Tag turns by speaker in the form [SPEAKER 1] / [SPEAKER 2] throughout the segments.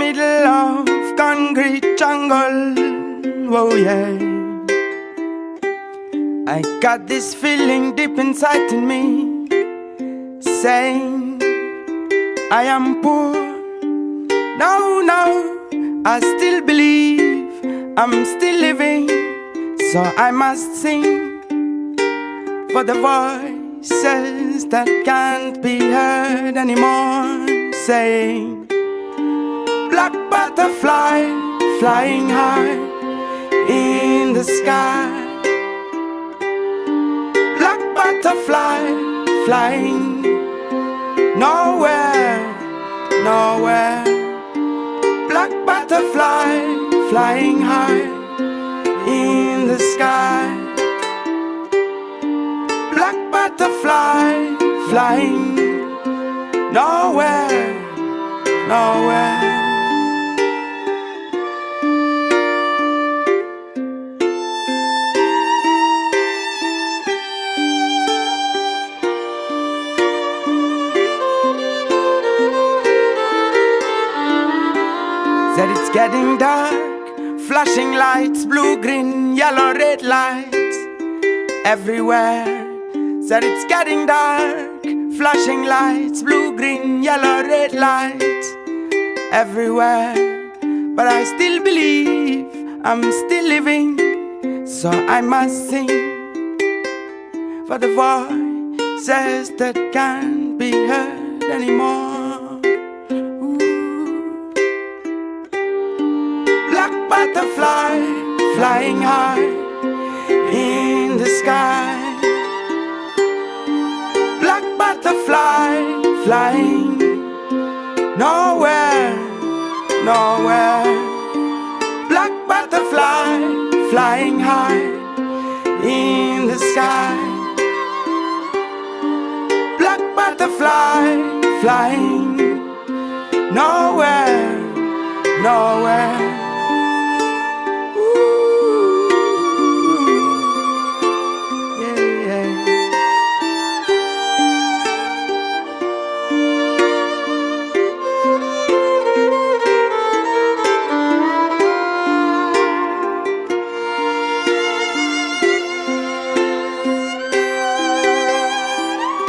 [SPEAKER 1] middle of concrete jungle. Whoa, yeah. I got this feeling deep inside in me, saying I am poor. No, no, I still believe I'm still living, so I must sing for the voices that can't be heard anymore, saying black butterfly flying high in the sky, black butterfly flying nowhere, nowhere, black butterfly flying high in the sky, black butterfly flying nowhere, nowhere. Said it's getting dark, flashing lights, blue, green, yellow, red lights everywhere. Said it's getting dark, flashing lights, blue, green, yellow, red lights everywhere. But I still believe I'm still living, so I must sing for the voices that can't be heard anymore. Butterfly flying high in the sky, black butterfly flying nowhere, nowhere, black butterfly flying high in the sky, black butterfly flying nowhere, nowhere.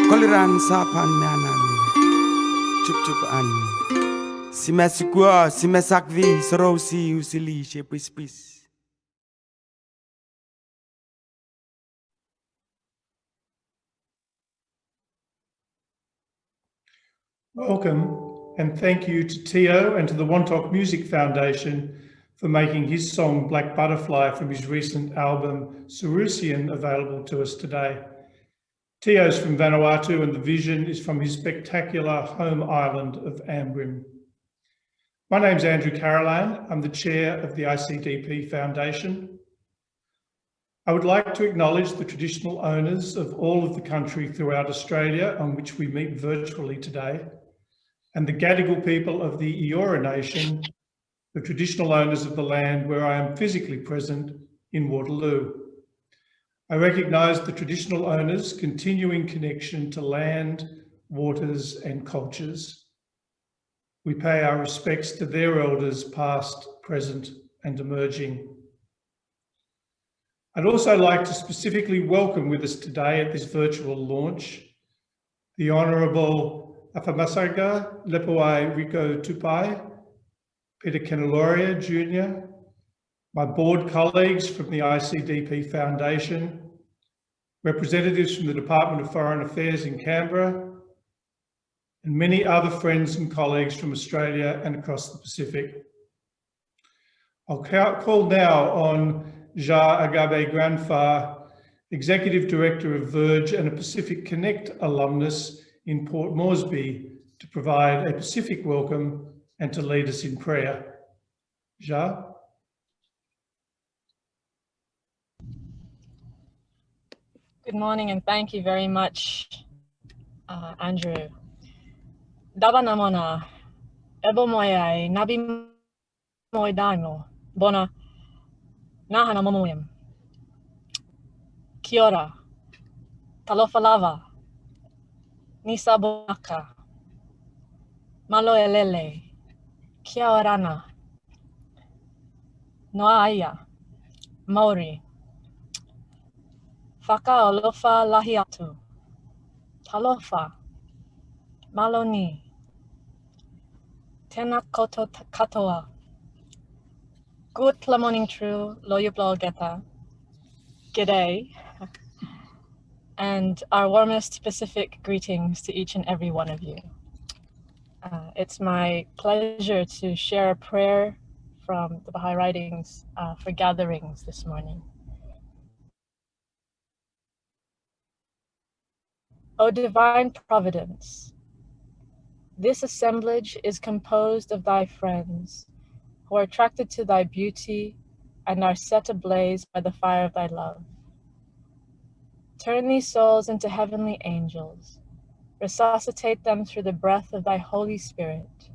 [SPEAKER 1] Koliran sapan nanan, chup chup an. Si mesukua, si mesakvi, sorosi usili shepispis.
[SPEAKER 2] Welcome and thank you to Tio and to the Wontok Music Foundation for making his song Black Butterfly from his recent album Sarusian available to us today. Tio's from Vanuatu and the vision is from his spectacular home island of Ambrym. My name's Andrew Carriline. I'm the chair of the ICDP Foundation. I would like to acknowledge the traditional owners of all of the country throughout Australia on which we meet virtually today, and the Gadigal people of the Eora Nation, the traditional owners of the land where I am physically present in Waterloo. I recognise the traditional owners' continuing connection to land, waters and cultures. We pay our respects to their elders past, present and emerging. I'd also like to specifically welcome with us today at this virtual launch the Honourable Afamasaga Lepuai Rico Tupai, Peter Kenaloria Jr., my board colleagues from the ICDP Foundation, representatives from the Department of Foreign Affairs in Canberra, and many other friends and colleagues from Australia and across the Pacific. I'll call now on Zha Agabe-Granfar, Executive Director of Verge and a Pacific Connect alumnus in Port Moresby, to provide a Pacific welcome and to lead us in prayer. Zha?
[SPEAKER 3] Good morning and thank you very much, Andrew. Daba namona, ebo moyai, nabi moy daimo, bona, nahana momoyam. Kia ora, talofa lava, nisa bonaka, malo elele, Kia orana. Noaia. Maori. Whakaolofa lahi atu. Talofa. Maloni. Tēnā koutou katoa. Good morning, true. Loyuplo geta. G'day. And our warmest Pacific greetings to each and every one of you. It's my pleasure to share a prayer from the Baha'i Writings for gatherings this morning. O divine providence, this assemblage is composed of thy friends who are attracted to thy beauty and are set ablaze by the fire of thy love. Turn these souls into heavenly angels. Resuscitate them through the breath of thy Holy Spirit.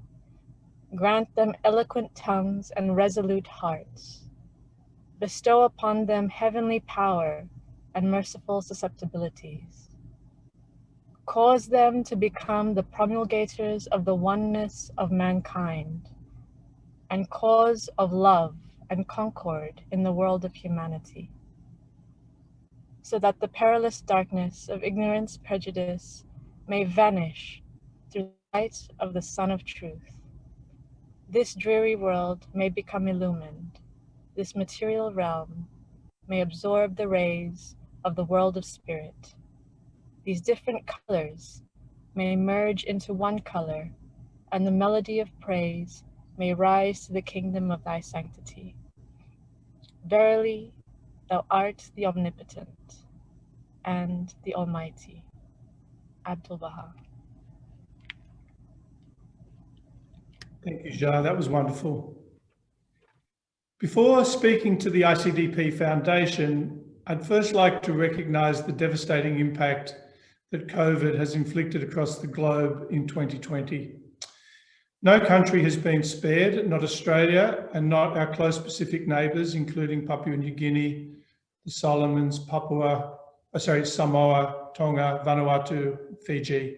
[SPEAKER 3] Grant them eloquent tongues and resolute hearts. Bestow upon them heavenly power and merciful susceptibilities. Cause them to become the promulgators of the oneness of mankind and cause of love and concord in the world of humanity, so that the perilous darkness of ignorance, prejudice may vanish through the light of the Sun of Truth. This dreary world may become illumined. This material realm may absorb the rays of the world of spirit. These different colors may merge into one color, and the melody of praise may rise to the kingdom of thy sanctity. Verily, thou art the omnipotent and the almighty. Abdul Baha.
[SPEAKER 2] Thank you, Zha. That was wonderful. Before speaking to the ICDP Foundation, I'd first like to recognise the devastating impact that COVID has inflicted across the globe in 2020. No country has been spared, not Australia and not our close Pacific neighbours, including Papua New Guinea, the Solomons, Samoa, Tonga, Vanuatu, Fiji.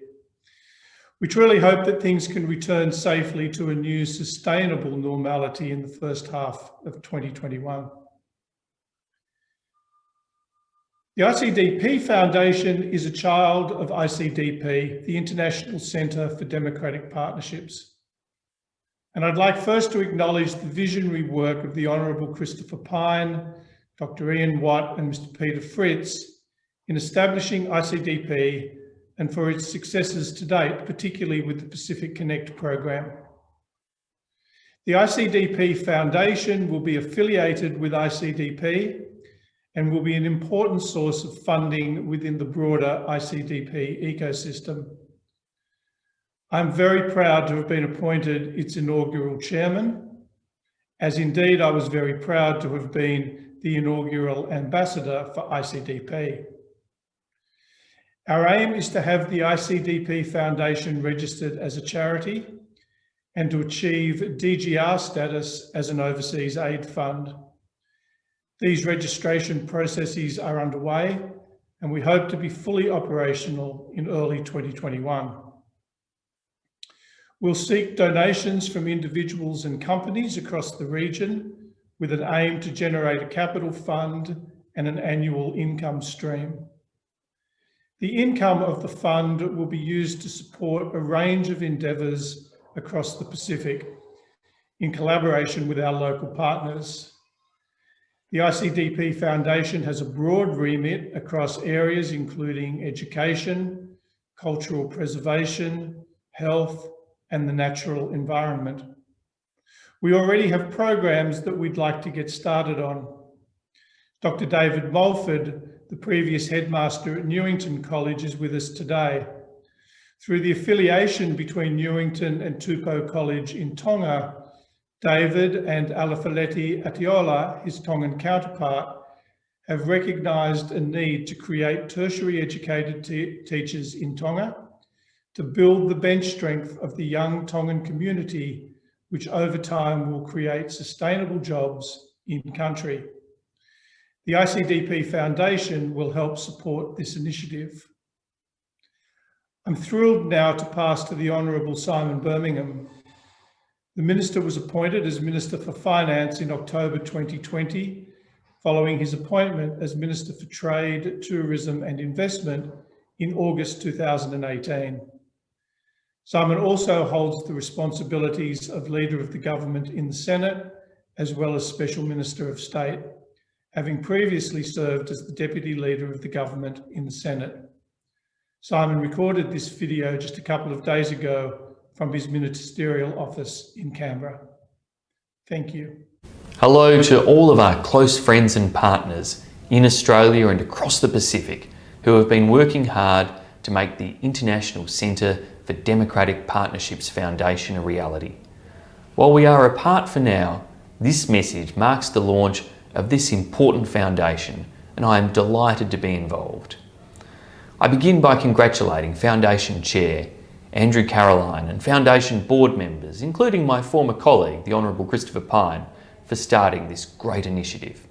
[SPEAKER 2] We truly hope that things can return safely to a new sustainable normality in the first half of 2021. The ICDP Foundation is a child of ICDP, the International Centre for Democratic Partnerships. And I'd like first to acknowledge the visionary work of the Honourable Christopher Pyne, Dr. Ian Watt and Mr. Peter Fritz in establishing ICDP and for its successes to date, particularly with the Pacific Connect program. The ICDP Foundation will be affiliated with ICDP and will be an important source of funding within the broader ICDP ecosystem. I'm very proud to have been appointed its inaugural chairman, as indeed I was very proud to have been the inaugural ambassador for ICDP. Our aim is to have the ICDP Foundation registered as a charity and to achieve DGR status as an overseas aid fund. These registration processes are underway and we hope to be fully operational in early 2021. We'll seek donations from individuals and companies across the region with an aim to generate a capital fund and an annual income stream. The income of the fund will be used to support a range of endeavours across the Pacific in collaboration with our local partners. The ICDP Foundation has a broad remit across areas including education, cultural preservation, health, and the natural environment. We already have programs that we'd like to get started on. Dr. David Mulford, the previous headmaster at Newington College, is with us today. Through the affiliation between Newington and Tupou College in Tonga, David and Alafaleti Atiola, his Tongan counterpart, have recognised a need to create tertiary educated teachers in Tonga to build the bench strength of the young Tongan community, which over time will create sustainable jobs in country. The ICDP Foundation will help support this initiative. I'm thrilled now to pass to the Honourable Simon Birmingham. The Minister was appointed as Minister for Finance in October 2020, following his appointment as Minister for Trade, Tourism and Investment in August 2018. Simon also holds the responsibilities of Leader of the Government in the Senate, as well as Special Minister of State, having previously served as the Deputy Leader of the Government in the Senate. Simon recorded this video just a couple of days ago from his ministerial office in Canberra. Thank you.
[SPEAKER 4] Hello to all of our close friends and partners in Australia and across the Pacific who have been working hard to make the International Centre for Democratic Partnerships Foundation a reality. While we are apart for now, this message marks the launch of this important foundation, and I am delighted to be involved. I begin by congratulating Foundation Chair Andrew Carriline and Foundation board members, including my former colleague, the Honourable Christopher Pyne, for starting this great initiative.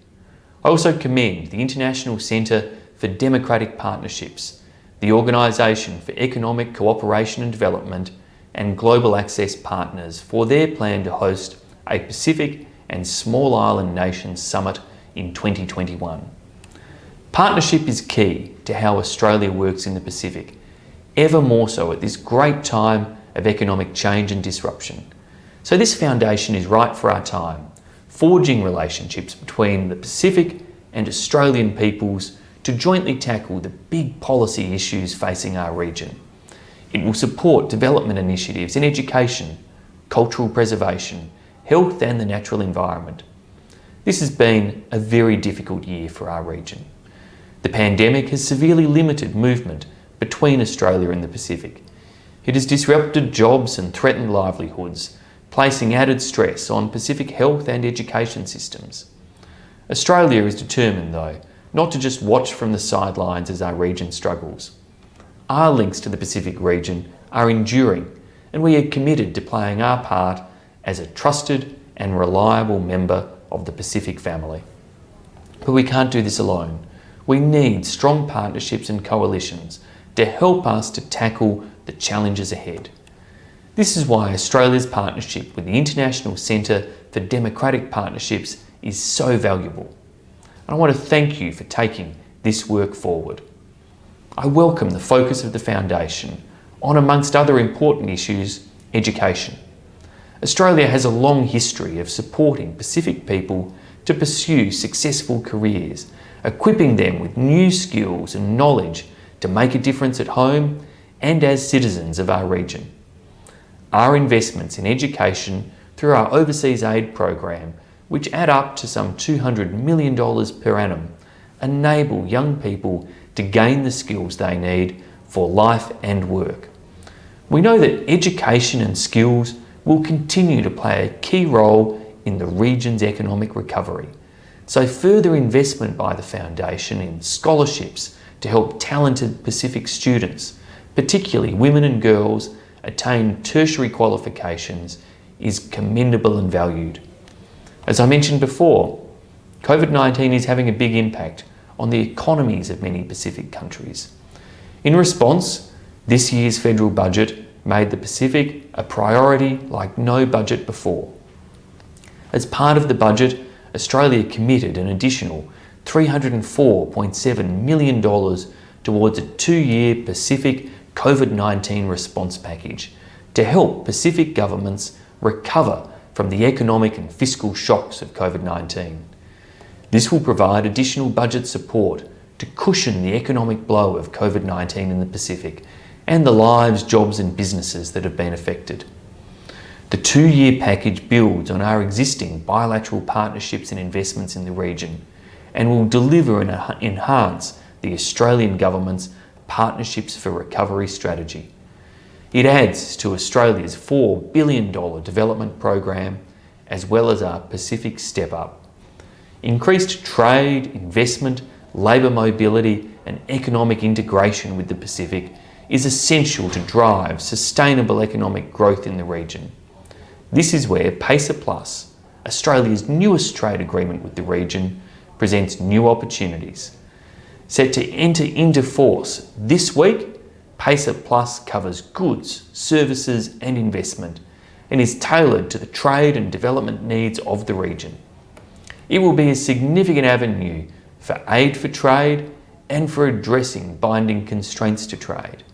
[SPEAKER 4] I also commend the International Centre for Democratic Partnerships, the Organisation for Economic Cooperation and Development, and Global Access Partners for their plan to host a Pacific and Small Island Nations Summit in 2021. Partnership is key to how Australia works in the Pacific, ever more so at this great time of economic change and disruption. So this foundation is right for our time, forging relationships between the Pacific and Australian peoples to jointly tackle the big policy issues facing our region. It will support development initiatives in education, cultural preservation, health and the natural environment. This has been a very difficult year for our region. The pandemic has severely limited movement between Australia and the Pacific. It has disrupted jobs and threatened livelihoods, placing added stress on Pacific health and education systems. Australia is determined, though, not to just watch from the sidelines as our region struggles. Our links to the Pacific region are enduring, and we are committed to playing our part as a trusted and reliable member of the Pacific family. But we can't do this alone. We need strong partnerships and coalitions to help us to tackle the challenges ahead. This is why Australia's partnership with the International Centre for Democratic Partnerships is so valuable. And I want to thank you for taking this work forward. I welcome the focus of the Foundation on, amongst other important issues, education. Australia has a long history of supporting Pacific people to pursue successful careers, equipping them with new skills and knowledge to make a difference at home and as citizens of our region. Our investments in education through our overseas aid program, which add up to some $200 million per annum, enable young people to gain the skills they need for life and work. We know that education and skills will continue to play a key role in the region's economic recovery. So further investment by the Foundation in scholarships to help talented Pacific students, particularly women and girls, attain tertiary qualifications is commendable and valued. As I mentioned before, COVID-19 is having a big impact on the economies of many Pacific countries. In response, this year's federal budget made the Pacific a priority like no budget before. As part of the budget, Australia committed an additional $304.7 million towards a 2-year Pacific COVID-19 response package to help Pacific governments recover from the economic and fiscal shocks of COVID-19. This will provide additional budget support to cushion the economic blow of COVID-19 in the Pacific and the lives, jobs and businesses that have been affected. The 2-year package builds on our existing bilateral partnerships and investments in the region and will deliver and enhance the Australian government's Partnerships for Recovery strategy. It adds to Australia's $4 billion development program as well as our Pacific Step Up. Increased trade, investment, labour mobility and economic integration with the Pacific is essential to drive sustainable economic growth in the region. This is where PACER Plus, Australia's newest trade agreement with the region, presents new opportunities. Set to enter into force this week, PACER Plus covers goods, services and investment. and is tailored to the trade and development needs of the region. It will be a significant avenue for aid for trade and for addressing binding constraints to trade.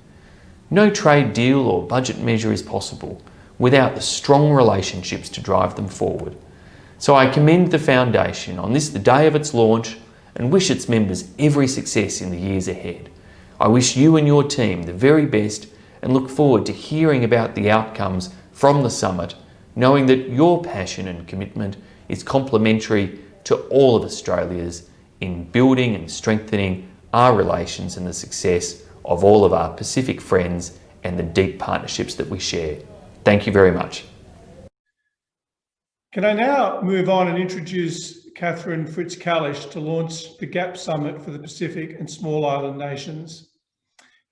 [SPEAKER 4] No trade deal or budget measure is possible without the strong relationships to drive them forward. So I commend the Foundation on this, the day of its launch, and wish its members every success in the years ahead. I wish you and your team the very best and look forward to hearing about the outcomes from the summit, knowing that your passion and commitment is complementary to all of Australia's in building and strengthening our relations and the success of all of our Pacific friends and the deep partnerships that we share. Thank you very much.
[SPEAKER 2] Can I now move on and introduce Catherine Fritz-Kalish to launch the GAP Summit for the Pacific and Small Island Nations.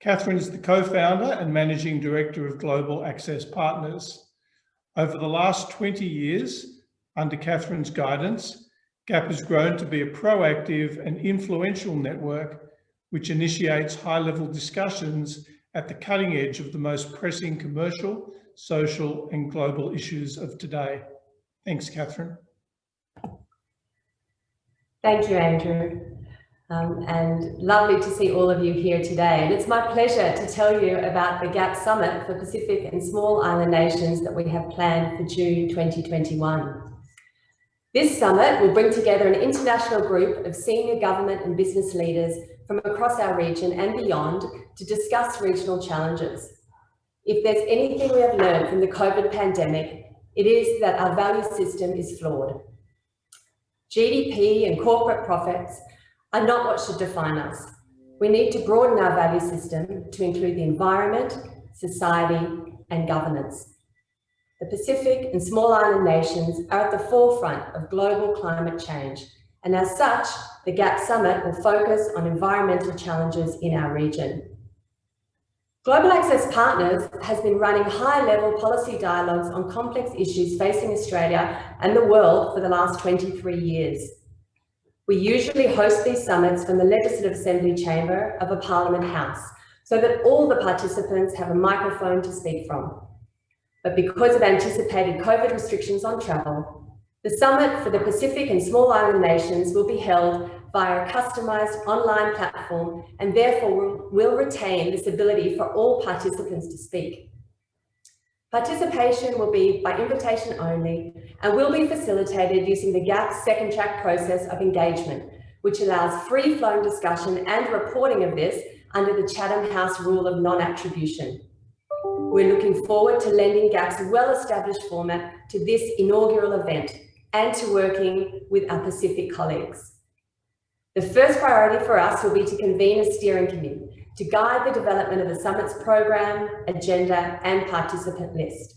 [SPEAKER 2] Catherine is the co-founder and managing director of Global Access Partners. Over the last 20 years, under Catherine's guidance, GAP has grown to be a proactive and influential network which initiates high-level discussions at the cutting edge of the most pressing commercial, social, and global issues of today. Thanks, Catherine.
[SPEAKER 5] Thank you, Andrew. And lovely to see all of you here today. And it's my pleasure to tell you about the GAP Summit for Pacific and Small Island Nations that we have planned for June 2021. This summit will bring together an international group of senior government and business leaders from across our region and beyond to discuss regional challenges. If there's anything we have learned from the COVID pandemic, it is that our value system is flawed. GDP and corporate profits are not what should define us. We need to broaden our value system to include the environment, society, and governance. The Pacific and Small Island Nations are at the forefront of global climate change, and as such, the GAP Summit will focus on environmental challenges in our region. Global Access Partners has been running high-level policy dialogues on complex issues facing Australia and the world for the last 23 years. We usually host these summits from the Legislative Assembly chamber of a Parliament House so that all the participants have a microphone to speak from. But because of anticipated COVID restrictions on travel, the Summit for the Pacific and Small Island Nations will be held via a customised online platform and therefore will retain this ability for all participants to speak. Participation will be by invitation only and will be facilitated using the GAP second track process of engagement, which allows free-flowing discussion and reporting of this under the Chatham House rule of non-attribution. We're looking forward to lending GAP's well-established format to this inaugural event and to working with our Pacific colleagues. The first priority for us will be to convene a steering committee to guide the development of the summit's program, agenda, and participant list.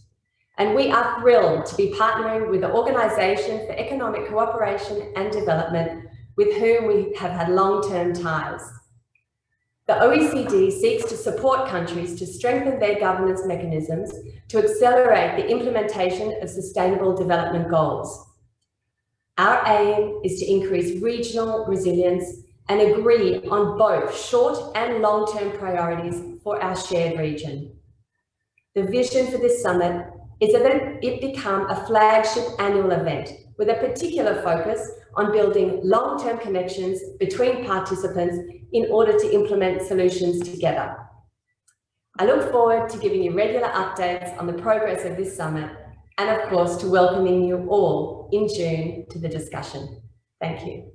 [SPEAKER 5] And we are thrilled to be partnering with the Organisation for Economic Cooperation and Development, with whom we have had long-term ties. The OECD seeks to support countries to strengthen their governance mechanisms to accelerate the implementation of sustainable development goals. Our aim is to increase regional resilience and agree on both short and long-term priorities for our shared region. The vision for this summit is that it become a flagship annual event with a particular focus on building long-term connections between participants in order to implement solutions together. I look forward to giving you regular updates on the progress of this summit and of course to welcoming you all in June to the discussion. Thank you.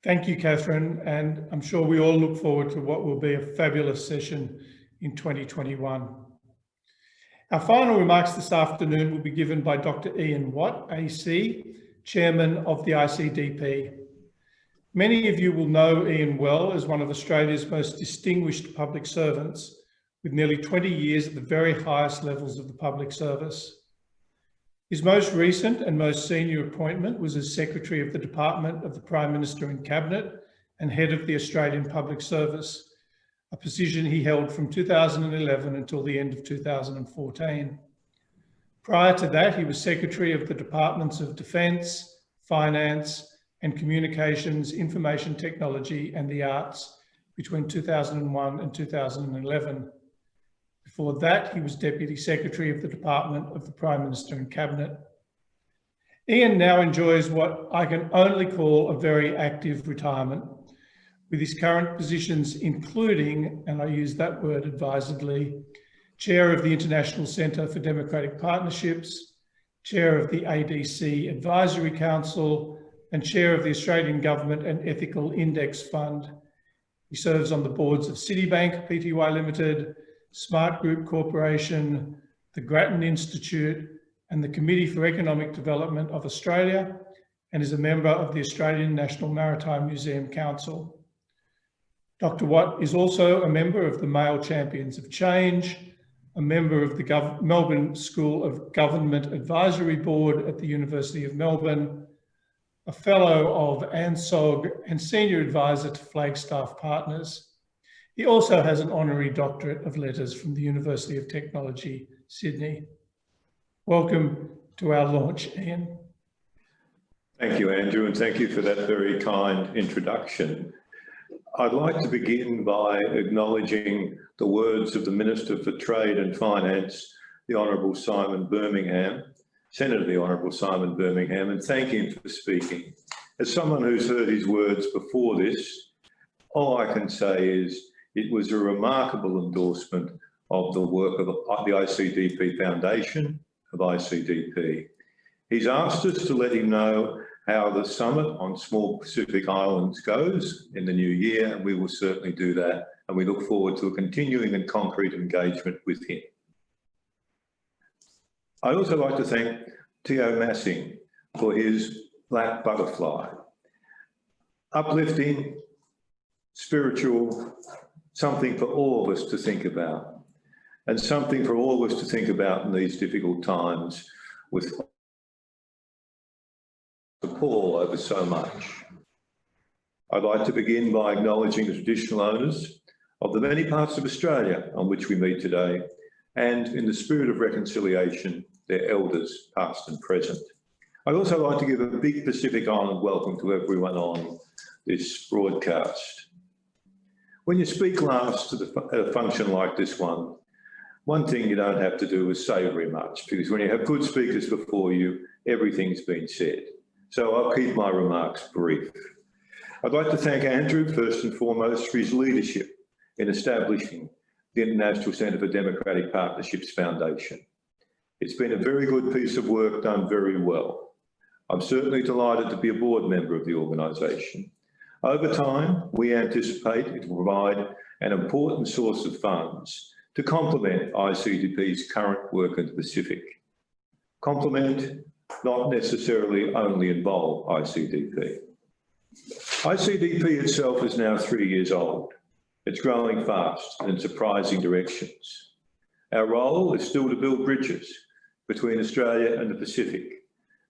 [SPEAKER 2] Thank you, Catherine, and I'm sure we all look forward to what will be a fabulous session in 2021. Our final remarks this afternoon will be given by Dr. Ian Watt, AC, Chairman of the ICDP. Many of you will know Ian well as one of Australia's most distinguished public servants, with nearly 20 years at the very highest levels of the public service. His most recent and most senior appointment was as Secretary of the Department of the Prime Minister and Cabinet and Head of the Australian Public Service, a position he held from 2011 until the end of 2014. Prior to that, he was Secretary of the Departments of Defence, Finance and Communications, Information Technology and the Arts between 2001 and 2011. Before that, he was Deputy Secretary of the Department of the Prime Minister and Cabinet. Ian now enjoys what I can only call a very active retirement, with his current positions including, and I use that word advisedly, Chair of the International Centre for Democratic Partnerships, Chair of the ADC Advisory Council, and Chair of the Australian Government and Ethical Index Fund. He serves on the boards of Citibank Pty Limited, Smart Group Corporation, the Grattan Institute, and the Committee for Economic Development of Australia, and is a member of the Australian National Maritime Museum Council. Dr. Watt is also a member of the Male Champions of Change, a member of the Melbourne School of Government Advisory Board at the University of Melbourne, a fellow of ANSOG and senior advisor to Flagstaff Partners. He also has an honorary doctorate of letters from the University of Technology, Sydney. Welcome to our launch, Ian.
[SPEAKER 6] Thank you, Andrew, and thank you for that very kind introduction. I'd like to begin by acknowledging the words of the Minister for Trade and Finance, the Honourable Simon Birmingham, Senator the Honourable Simon Birmingham, and thank him for speaking. As someone who's heard his words before this, all I can say is it was a remarkable endorsement of the work of the ICDP Foundation, of ICDP. He's asked us to let him know how the summit on small Pacific islands goes in the new year, and we will certainly do that. And we look forward to a continuing and concrete engagement with him. I'd also like to thank Theo Massing for his Black Butterfly. Uplifting, spiritual, something for all of us to think about, and something for all of us to think about in these difficult times with the pall over so much. I'd like to begin by acknowledging the traditional owners of the many parts of Australia on which we meet today, and in the spirit of reconciliation, their elders, past and present. I'd also like to give a big Pacific Island welcome to everyone on this broadcast. When you speak last at a function like this one thing you don't have to do is say very much, because when you have good speakers before you, everything's been said. So I'll keep my remarks brief. I'd like to thank Andrew, first and foremost, for his leadership in establishing the International Centre for Democratic Partnerships Foundation. It's been a very good piece of work done very well. I'm certainly delighted to be a board member of the organisation. Over time, we anticipate it will provide an important source of funds to complement ICDP's current work in the Pacific. Complement, not necessarily only involve ICDP. ICDP itself is now 3 years old. It's growing fast and in surprising directions. Our role is still to build bridges between Australia and the Pacific,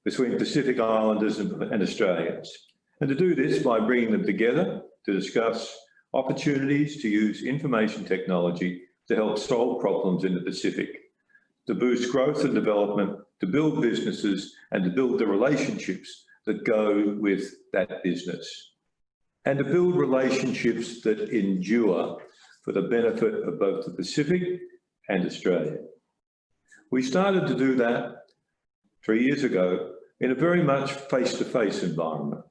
[SPEAKER 6] between Pacific Islanders and Australians, and to do this by bringing them together to discuss opportunities to use information technology to help solve problems in the Pacific, to boost growth and development, to build businesses, and to build the relationships that go with that business, and to build relationships that endure for the benefit of both the Pacific and Australia. We started to do that 3 years ago in a very much face-to-face environment.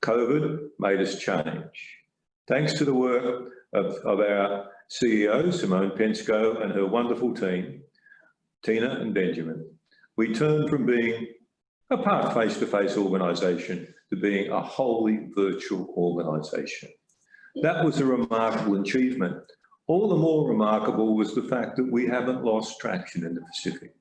[SPEAKER 6] COVID made us change. Thanks to the work of our CEO, Simone Pensko, and her wonderful team, Tina and Benjamin, we turned from being a part face-to-face organisation to being a wholly virtual organisation. That was a remarkable achievement. All the more remarkable was the fact that we haven't lost traction in the Pacific.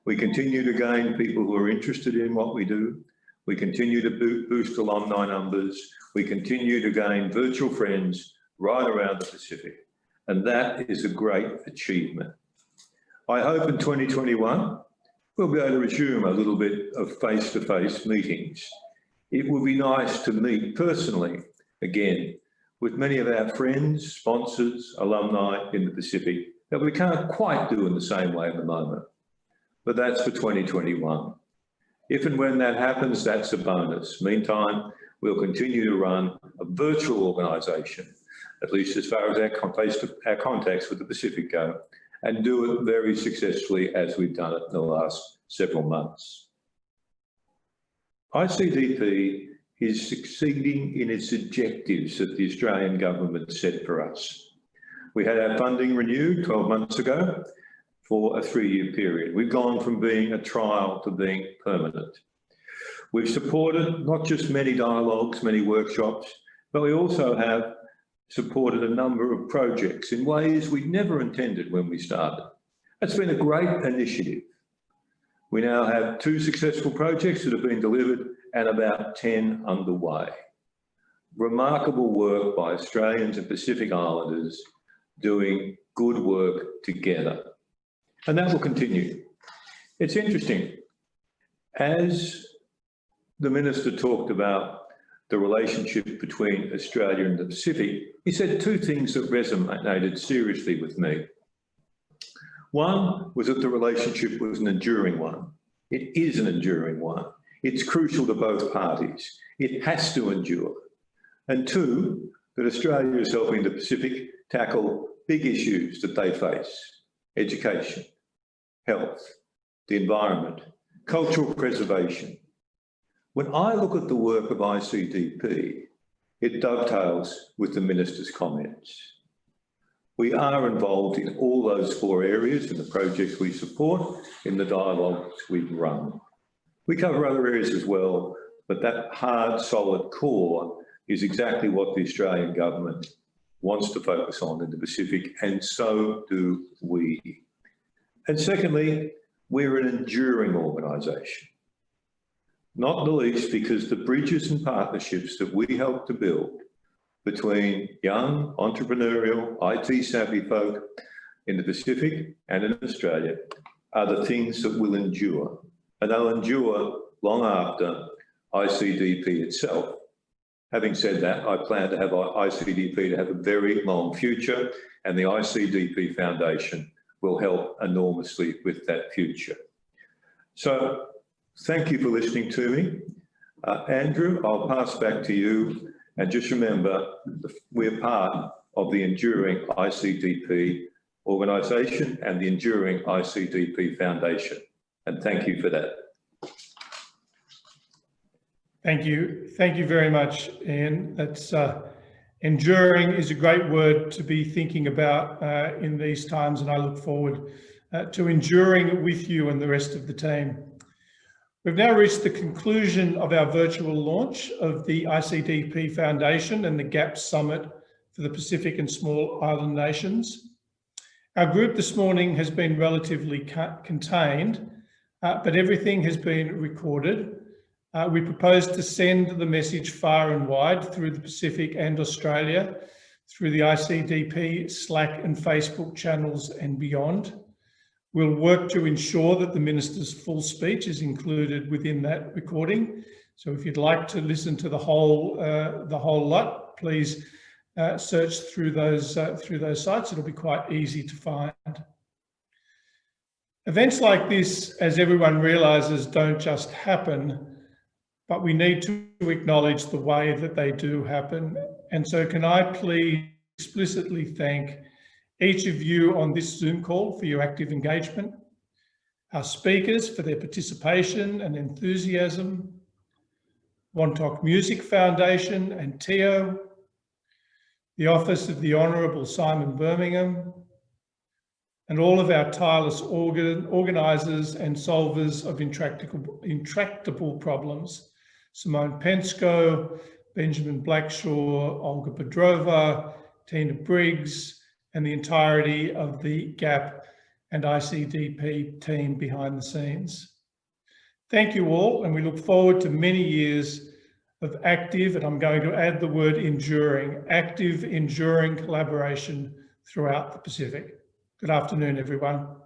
[SPEAKER 6] We continue to gain people who are interested in what we do. We continue to boost alumni numbers. We continue to gain virtual friends right around the Pacific. And that is a great achievement. I hope in 2021, we'll be able to resume a little bit of face-to-face meetings. It would be nice to meet personally again with many of our friends, sponsors, alumni in the Pacific that we can't quite do in the same way at the moment. But that's for 2021. If and when that happens, that's a bonus. Meantime, we'll continue to run a virtual organisation at least as far as our contacts with the Pacific go, and do it very successfully as we've done it in the last several months. ICDP is succeeding in its objectives that the Australian government set for us. We had our funding renewed 12 months ago for a 3-year period. We've gone from being a trial to being permanent. We've supported not just many dialogues, many workshops, but we also have supported a number of projects in ways we never intended when we started. It's been a great initiative. We now have 2 successful projects that have been delivered and about 10 underway. Remarkable work by Australians and Pacific Islanders doing good work together. And that will continue. It's interesting. As the Minister talked about the relationship between Australia and the Pacific, he said 2 things that resonated seriously with me. One was that the relationship was an enduring one. It is an enduring one. It's crucial to both parties. It has to endure. And 2, that Australia is helping the Pacific tackle big issues that they face: education, health, the environment, cultural preservation. When I look at the work of ICDP, it dovetails with the Minister's comments. We are involved in all those 4 areas in the projects we support, in the dialogues we've run. We cover other areas as well, but that hard, solid core is exactly what the Australian government wants to focus on in the Pacific, and so do we. And secondly, we're an enduring organisation, not the least because the bridges and partnerships that we help to build between young, entrepreneurial, IT-savvy folk in the Pacific and in Australia are the things that will endure, and they'll endure long after ICDP itself. Having said that, I plan to have ICDP to have a very long future, and the ICDP Foundation will help enormously with that future. So thank you for listening to me. Andrew, I'll pass back to you. And just remember, we're part of the enduring ICDP organisation and the enduring ICDP Foundation. And thank you for that.
[SPEAKER 2] Thank you. Thank you very much, Ian. That's enduring is a great word to be thinking about in these times, and I look forward to enduring with you and the rest of the team. We've now reached the conclusion of our virtual launch of the ICDP Foundation and the GAP Summit for the Pacific and Small Island Nations. Our group this morning has been relatively contained, but everything has been recorded. We propose to send the message far and wide through the Pacific and Australia, through the ICDP, Slack and Facebook channels and beyond. We'll work to ensure that the Minister's full speech is included within that recording. So if you'd like to listen to the whole lot, please search through those sites. It'll be quite easy to find. Events like this, as everyone realises, don't just happen, but we need to acknowledge the way that they do happen. And so can I please explicitly thank each of you on this Zoom call for your active engagement, our speakers for their participation and enthusiasm, Wontok Music Foundation and Teo, the Office of the Honourable Simon Birmingham, and all of our tireless organisers and solvers of intractable problems, Simone Pensko, Benjamin Blackshaw, Olga Pedrova, Tina Briggs, and the entirety of the GAP and ICDP team behind the scenes. Thank you all, and we look forward to many years of active, and I'm going to add the word enduring, active, enduring collaboration throughout the Pacific. Good afternoon, everyone.